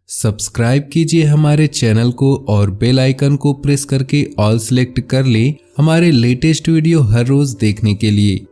Subscribe कीजिए हमारे channel को और बेल आइकन को प्रेस करके ऑल सेलेक्ट कर लें हमारे लेटेस्ट वीडियो हर रोज देखने के लिए।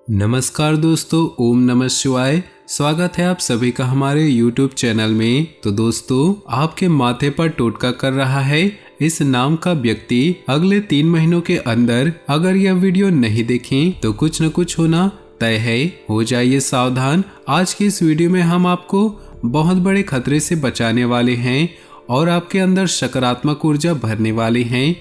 नमस्कार दोस्तों, ओम नमः शिवाय। स्वागत है आप सभी का हमारे YouTube चैनल में। तो दोस्तों, आपके माथे पर टोटका कर रहा है इस नाम का व्यक्ति अगले 3 महीनों के अंदर अगर यह वीडियो नहीं देखें तो कुछ न कुछ होना तय है। हो जाइए सावधान। आज की इस वीडियो में हम आपको बहुत बड़े खतरे से बचाने वाले हैं और आपके अंदर सकारात्मक ऊर्जा भरने वाले हैं।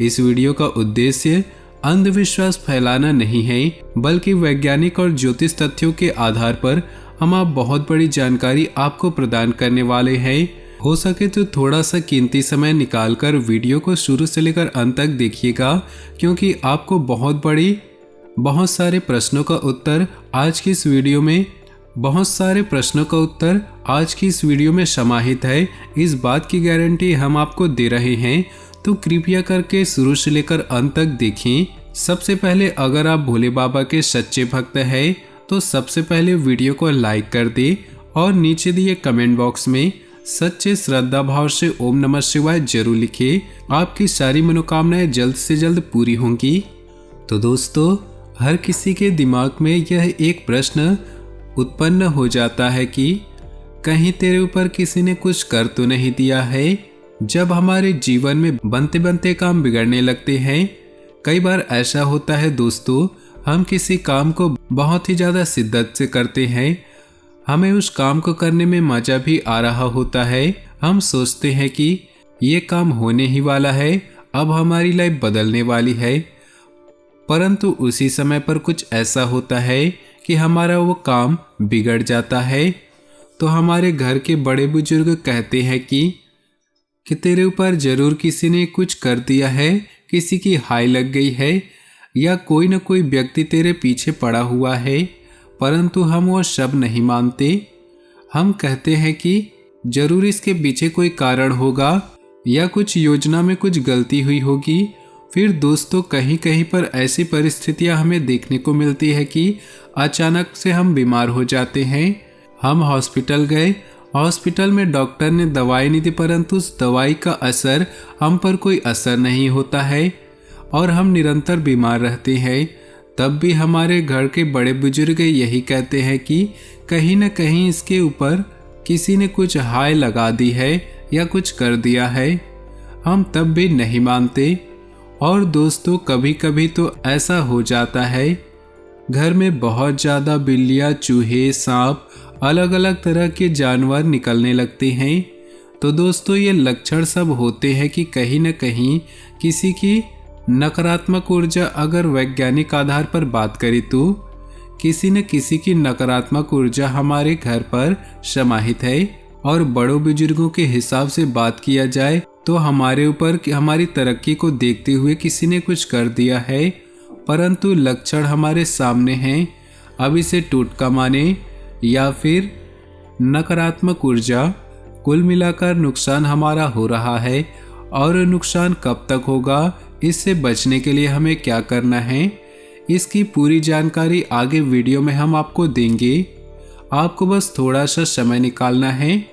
इस वीडियो का उद्देश्य अंधविश्वास फैलाना नहीं है, बल्कि वैज्ञानिक और ज्योतिष तथ्यों के आधार पर हम आप बहुत बड़ी जानकारी आपको प्रदान करने वाले हैं। हो सके तो थोड़ा सा कीमती समय निकालकर वीडियो को शुरू से लेकर अंत तक देखिएगा, क्योंकि आपको बहुत सारे प्रश्नों का उत्तर आज की इस वीडियो में समाहित है। इस बात की गारंटी हम आपको दे रहे हैं, तो कृपया करके शुरू से लेकर अंत तक देखें। सबसे पहले, अगर आप भोले बाबा के सच्चे भक्त हैं तो सबसे पहले वीडियो को लाइक कर दें और नीचे दिए कमेंट बॉक्स में सच्चे श्रद्धा भाव से ओम नमः शिवाय जरूर लिखें। आपकी सारी मनोकामनाएं जल्द से जल्द पूरी होंगी। तो दोस्तों, हर किसी के दिमाग में यह एक प्रश्न उत्पन्न हो जाता है कि कहीं तेरे ऊपर किसी ने कुछ कर तो नहीं दिया है। जब हमारे जीवन में बनते बनते काम बिगड़ने लगते हैं, कई बार ऐसा होता है दोस्तों, हम किसी काम को बहुत ही ज़्यादा शिद्दत से करते हैं। हमें उस काम को करने में मज़ा भी आ रहा होता है। हम सोचते हैं कि ये काम होने ही वाला है, अब हमारी लाइफ बदलने वाली है। परंतु उसी समय पर कुछ ऐसा होता है कि हमारा वो काम बिगड़ जाता है। तो हमारे घर के बड़े बुजुर्ग कहते हैं कि तेरे ऊपर जरूर किसी ने कुछ कर दिया है, किसी की हाय लग गई है या कोई न कोई व्यक्ति तेरे पीछे पड़ा हुआ है। परंतु हम वो सब नहीं मानते। हम कहते हैं कि जरूर इसके पीछे कोई कारण होगा या कुछ योजना में कुछ गलती हुई होगी। फिर दोस्तों, कहीं कहीं पर ऐसी परिस्थितियां हमें देखने को मिलती है कि अचानक से हम बीमार हो जाते हैं। हम हॉस्पिटल गए, हॉस्पिटल में डॉक्टर ने दवाई नहीं दी, परंतु उस दवाई का असर हम पर कोई असर नहीं होता है और हम निरंतर बीमार रहते हैं। तब भी हमारे घर के बड़े बुजुर्ग यही कहते हैं कि कहीं न कहीं इसके ऊपर किसी ने कुछ हाय लगा दी है या कुछ कर दिया है। हम तब भी नहीं मानते। और दोस्तों, कभी कभी तो ऐसा हो जाता है, घर में बहुत ज़्यादा बिल्लियाँ, चूहे, सांप, अलग अलग तरह के जानवर निकलने लगते हैं। तो दोस्तों, ये लक्षण सब होते हैं कि कहीं न कहीं किसी की नकारात्मक ऊर्जा, अगर वैज्ञानिक आधार पर बात करें तो किसी न किसी की नकारात्मक ऊर्जा हमारे घर पर समाहित है। और बड़ों बुजुर्गों के हिसाब से बात किया जाए तो हमारे ऊपर हमारी तरक्की को देखते हुए किसी ने कुछ कर दिया है, परंतु लक्षण हमारे सामने हैं। अब इसे टोटका माने या फिर नकारात्मक ऊर्जा, कुल मिलाकर नुकसान हमारा हो रहा है। और नुकसान कब तक होगा, इससे बचने के लिए हमें क्या करना है, इसकी पूरी जानकारी आगे वीडियो में हम आपको देंगे। आपको बस थोड़ा सा समय निकालना है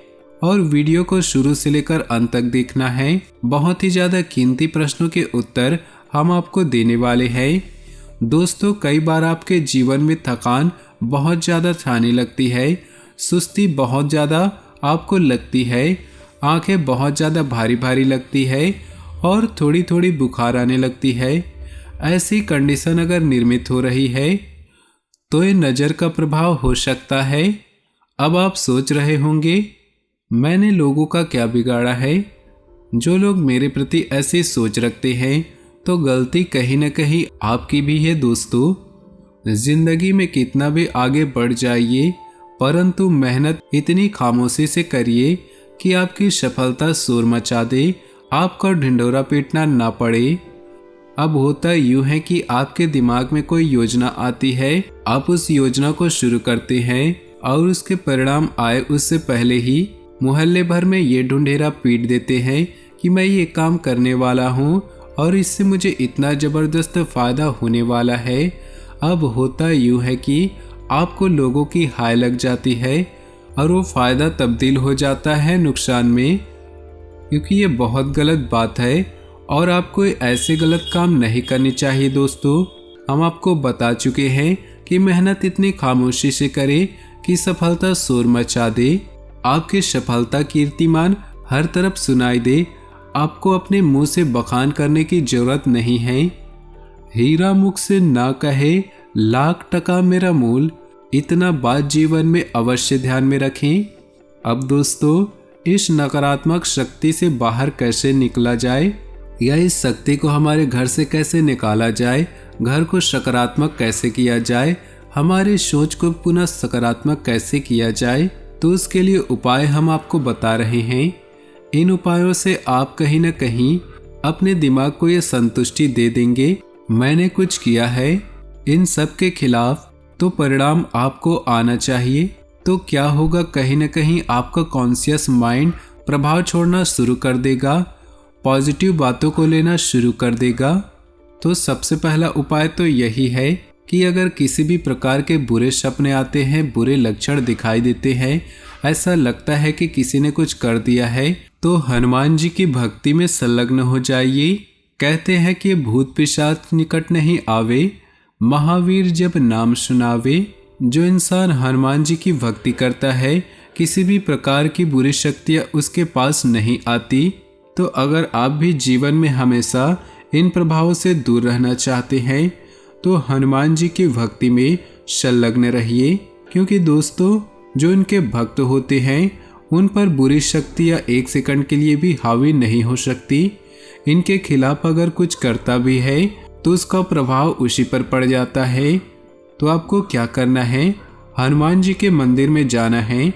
और वीडियो को शुरू से लेकर अंत तक देखना है। बहुत ही ज़्यादा कीमती प्रश्नों के उत्तर हम आपको देने वाले हैं। दोस्तों, कई बार आपके जीवन में थकान बहुत ज़्यादा छाने लगती है, सुस्ती बहुत ज़्यादा आपको लगती है, आंखें बहुत ज़्यादा भारी भारी लगती है और थोड़ी थोड़ी बुखार आने लगती है। ऐसी कंडीशन अगर निर्मित हो रही है तो ये नज़र का प्रभाव हो सकता है। अब आप सोच रहे होंगे, मैंने लोगों का क्या बिगाड़ा है? जो लोग मेरे प्रति ऐसी सोच रखते हैं तो गलती कहीं न कहीं आपकी भी है दोस्तों। जिंदगी में कितना भी आगे बढ़ जाइए, परंतु मेहनत इतनी खामोशी से करिए कि आपकी सफलता शोर मचा दे, आपका ढिंढोरा पीटना ना पड़े। अब होता यूं है कि आपके दिमाग में कोई योजना आती है, आप उस योजना को शुरू करते हैं और उसके परिणाम आए उससे पहले ही मोहल्ले भर में ये ढूंढेरा पीट देते हैं कि मैं ये काम करने वाला हूँ और इससे मुझे इतना ज़बरदस्त फ़ायदा होने वाला है। अब होता यूँ है कि आपको लोगों की हाय लग जाती है और वो फ़ायदा तब्दील हो जाता है नुकसान में, क्योंकि ये बहुत गलत बात है और आपको ऐसे गलत काम नहीं करने चाहिए। दोस्तों, हम आपको बता चुके हैं कि मेहनत इतनी खामोशी से करें कि सफलता शोर मचा दे, आपकी सफलता कीर्तिमान हर तरफ सुनाई दे। आपको अपने मुंह से बखान करने की जरूरत नहीं है। हीरा मुख से ना कहे लाख टका मेरा मूल, इतना बात जीवन में अवश्य ध्यान में रखें। अब दोस्तों, इस नकारात्मक शक्ति से बाहर कैसे निकला जाए या इस शक्ति को हमारे घर से कैसे निकाला जाए, घर को सकारात्मक कैसे किया जाए, हमारी सोच को पुनः सकारात्मक कैसे किया जाए, तो उसके लिए उपाय हम आपको बता रहे हैं। इन उपायों से आप कहीं न कहीं अपने दिमाग को ये संतुष्टि दे देंगे, मैंने कुछ किया है इन सब के खिलाफ, तो परिणाम आपको आना चाहिए। तो क्या होगा, कहीं न कहीं आपका कॉन्शियस माइंड प्रभाव छोड़ना शुरू कर देगा, पॉजिटिव बातों को लेना शुरू कर देगा। तो सबसे पहला उपाय तो यही है कि अगर किसी भी प्रकार के बुरे सपने आते हैं, बुरे लक्षण दिखाई देते हैं, ऐसा लगता है कि किसी ने कुछ कर दिया है, तो हनुमान जी की भक्ति में संलग्न हो जाइए। कहते हैं कि भूत पिशाच निकट नहीं आवे, महावीर जब नाम सुनावे। जो इंसान हनुमान जी की भक्ति करता है, किसी भी प्रकार की बुरी शक्तियाँ उसके पास नहीं आती। तो अगर आप भी जीवन में हमेशा इन प्रभावों से दूर रहना चाहते हैं, तो हनुमान जी की भक्ति में संलग्न रहिए, क्योंकि दोस्तों, जो इनके भक्त होते हैं उन पर बुरी शक्तियाँ एक सेकंड के लिए भी हावी नहीं हो सकती। इनके खिलाफ अगर कुछ करता भी है तो उसका प्रभाव उसी पर पड़ जाता है। तो आपको क्या करना है, हनुमान जी के मंदिर में जाना है,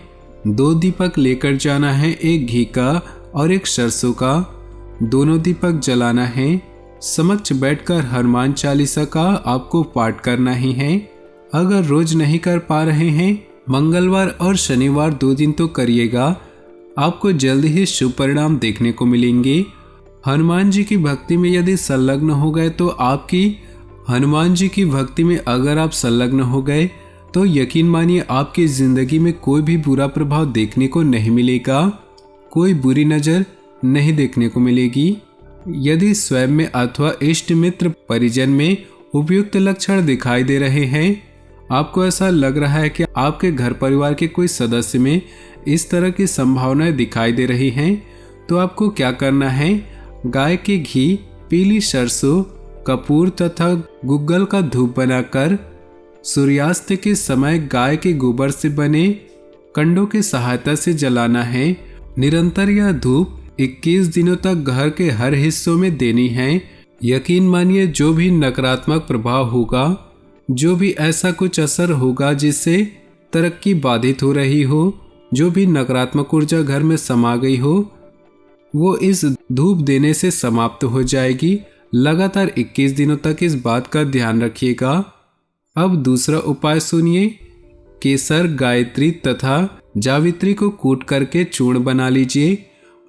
2 दीपक लेकर जाना है, एक घी का और एक सरसों का, दोनों दीपक जलाना है। समक्ष बैठकर हनुमान चालीसा का आपको पाठ करना ही है। अगर रोज नहीं कर पा रहे हैं, मंगलवार और शनिवार 2 दिन तो करिएगा, आपको जल्द ही शुभ परिणाम देखने को मिलेंगे। हनुमान जी की भक्ति में यदि संलग्न हो गए तो आपकी हनुमान जी की भक्ति में अगर आप संलग्न हो गए तो यकीन मानिए आपकी जिंदगी में कोई भी बुरा प्रभाव देखने को नहीं मिलेगा, कोई बुरी नजर नहीं देखने को मिलेगी। यदि स्वयं में अथवा इष्ट मित्र परिजन में उपयुक्त लक्षण दिखाई दे रहे हैं, आपको ऐसा लग रहा है कि आपके घर परिवार के कोई सदस्य में इस तरह की संभावनाएं दिखाई दे रही हैं, तो आपको क्या करना है, गाय के घी, पीली सरसों, कपूर तथा गुग्गल का धूप बनाकर सूर्यास्त के समय गाय के गोबर से बने कंडों की सहायता से जलाना है। निरंतर यह धूप 21 दिनों तक घर के हर हिस्सों में देनी है। यकीन मानिए जो भी नकारात्मक प्रभाव होगा, जो भी ऐसा कुछ असर होगा जिससे तरक्की बाधित हो रही हो, जो भी नकारात्मक ऊर्जा घर में समा गई हो, वो इस धूप देने से समाप्त हो जाएगी। लगातार 21 दिनों तक इस बात का ध्यान रखिएगा। अब दूसरा उपाय सुनिए। केसर, गायत्री तथा जावित्री को कूट करके चूर्ण बना लीजिए।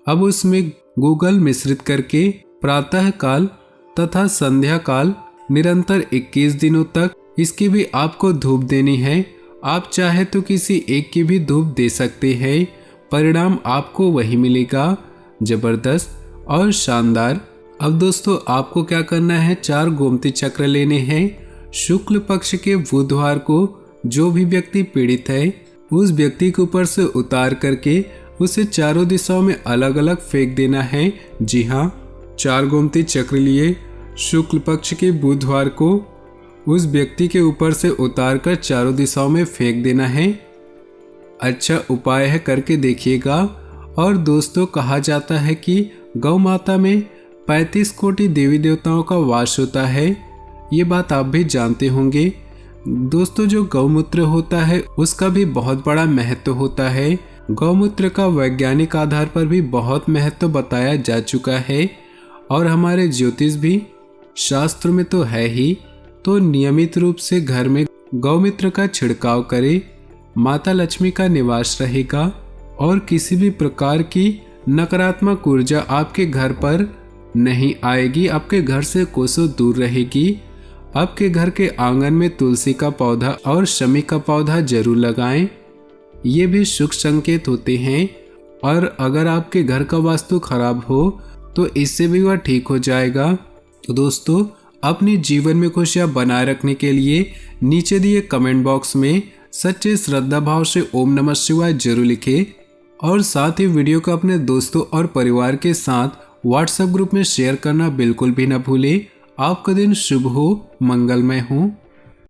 अब उसमें गूगल मिश्रित करके प्रातः काल तथा संध्या काल निरंतर 21 दिनों तक इसकी भी आपको धूप देनी है। आप चाहे तो किसी एक की भी धूप दे सकते हैं, परिणाम आपको वही मिलेगा, जबरदस्त और शानदार। अब दोस्तों, आपको क्या करना है, 4 गोमती चक्र लेने हैं। शुक्ल पक्ष के बुधवार को जो भी व्यक्ति पीड़ित है, उस व्यक्ति के ऊपर से उतार करके उसे चारों दिशाओं में अलग अलग फेंक देना है। जी हाँ, 4 गोमती चक्र लिए शुक्ल पक्ष के बुधवार को उस व्यक्ति के ऊपर से उतार कर चारों दिशाओं में फेंक देना है। अच्छा उपाय है, करके देखिएगा। और दोस्तों, कहा जाता है कि गौ माता में 35 कोटि देवी देवताओं का वास होता है। ये बात आप भी जानते होंगे। दोस्तों, जो गौमूत्र होता है उसका भी बहुत बड़ा महत्व होता है। गौमूत्र का वैज्ञानिक आधार पर भी बहुत महत्व बताया जा चुका है और हमारे ज्योतिष भी शास्त्र में तो है ही। तो नियमित रूप से घर में गौमूत्र का छिड़काव करें, माता लक्ष्मी का निवास रहेगा और किसी भी प्रकार की नकारात्मक ऊर्जा आपके घर पर नहीं आएगी, आपके घर से कोसों दूर रहेगी। आपके घर के आंगन में तुलसी का पौधा और शमी का पौधा जरूर लगाएं। ये भी शुभ संकेत होते हैं। और अगर आपके घर का वास्तु खराब हो तो इससे भी वह ठीक हो जाएगा। तो दोस्तों, अपने जीवन में खुशियां बनाए रखने के लिए नीचे दिए कमेंट बॉक्स में सच्चे श्रद्धा भाव से ओम नमः शिवाय जरूर लिखें और साथ ही वीडियो को अपने दोस्तों और परिवार के साथ व्हाट्सएप ग्रुप में शेयर करना बिल्कुल भी न भूलें। आपका दिन शुभ हो, मंगलमय हो।